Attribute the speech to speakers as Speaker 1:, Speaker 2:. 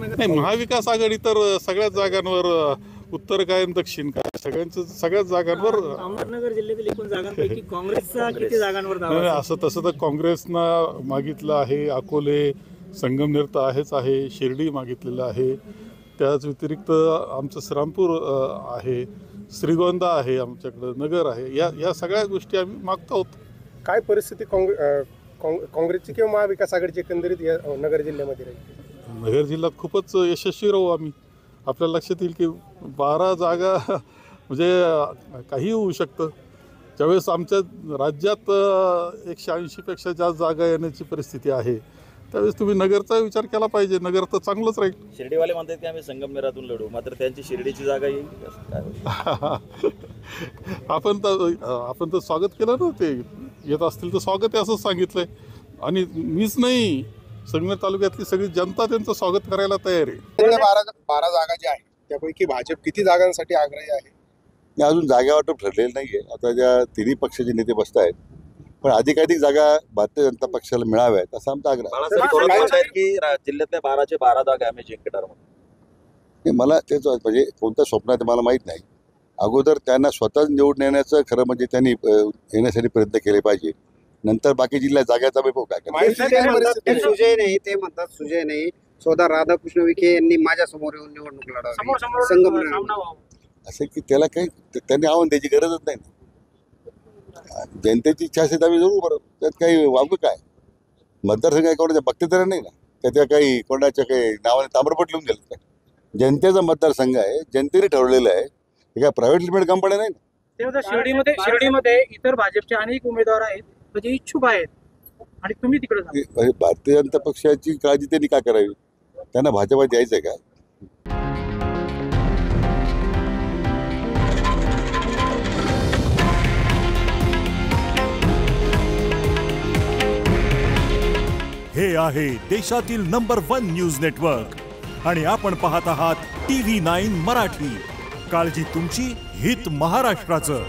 Speaker 1: नाही, महाविकास आघाडी तर सगळ्याच जागांवर उत्तर काय आणि दक्षिण काय सगळ्याच जागांवर
Speaker 2: अहमदनगर जिल्ह्यातील एकूण जागांपैकी काँग्रेसचा किती जागांवर दावा
Speaker 1: नाही,
Speaker 2: असेल?
Speaker 1: असं तसं तर काँग्रेसनं मागितलं आहे. अकोले, संगमनेर तर आहेच आहे, शिर्डी मागितलेलं आहे. त्याच व्यतिरिक्त आमचं श्रीरामपूर आहे, श्रीगोंदा आहे, आमच्याकडं नगर आहे. या सगळ्या गोष्टी आम्ही मागतो आहोत.
Speaker 3: काय परिस्थिती काँग्रेसची किंवा महाविकास आघाडीची एकंदरीत या नगर जिल्ह्यामध्ये राहील?
Speaker 1: नगर जिल्ह्यात खूपच यशस्वी राहू आम्ही. आपल्या लक्षात येईल की 12 जागा म्हणजे काही होऊ शकतं. ज्यावेळेस आमच्या राज्यात 180पेक्षा जास्त जागा येण्याची परिस्थिती आहे, त्यावेळेस तुम्ही नगरचा विचार केला पाहिजे. नगर तर चांगलंच राहील.
Speaker 4: शिर्डीवाले म्हणतात की आम्ही संगमनेरातून लढू, मात्र त्यांची शिर्डीची जागा येईल
Speaker 1: आपण तर स्वागत केलं ना. ते येत असतील तर स्वागत आहे असं सांगितलंय. आणि मीच नाही, संगमेर तालुक्यातली सगळी जनता त्यांचं स्वागत करायला तयार आहे.
Speaker 3: 12 जागा ज्या आहेत त्यापैकी भाजप किती जागांसाठी आग्रही आहे?
Speaker 5: अजून जागा वाटप ठरलेलं नाही आहे. आता ज्या तिन्ही पक्षाचे नेते बसत आहेत, पण अधिकाधिक जागा भारतीय जनता पक्षाला मिळाव्यात असा आमचा आग्रह आहे.
Speaker 4: की जिल्ह्यातल्या 12च्या 12 जागा आम्ही जिंकणार म्हणून.
Speaker 5: मला तेच म्हणजे कोणतं स्वप्न आहे ते मला माहीत नाही. अगोदर त्यांना स्वतः निवडून येण्याचं खरं म्हणजे त्यांनी येण्यासाठी प्रयत्न केले पाहिजे. नंतर बाकी जिल्ह्यात जागाचा वैभव काय
Speaker 6: ते सुजय नाही, ते म्हणतात सुजय नाही. स्वतः राधाकृष्ण विखे यांनी माझ्या समोर येऊन निवडणूक लढवली संगमनेर.
Speaker 5: असं की त्याला काही त्यांनी आव्हान द्यायची गरजच नाही. जनतेची इच्छा असेल तर आम्ही जरूर बरं. त्यात काही वागू काय मतदारसंघ काय कोणाच्या बघते तर नाही ना. त्या काही कोणाच्या काही नावाने ताम्रपट लिहून गेलं काय. जनतेचा मतदारसंघ आहे, जनतेने ठरवलेलं आहे. हे काय प्रायव्हेट लिमिटेड कंपनी नाही ना.
Speaker 2: शिर्डीमध्ये इतर भाजपचे अनेक उमेदवार आहेत म्हणजे इच्छुक आहेत आणि तुम्ही तिकडे
Speaker 5: भारतीय जनता पक्षाची काळजी त्यांनी का करावी? त्यांना भाजपात यायचं आहे का?
Speaker 7: हे आहे देशातील नंबर 1 न्यूज नेटवर्क आणि आपण पाहत आहात TV9 मराठी. काळजी तुमची, हित महाराष्ट्राचं.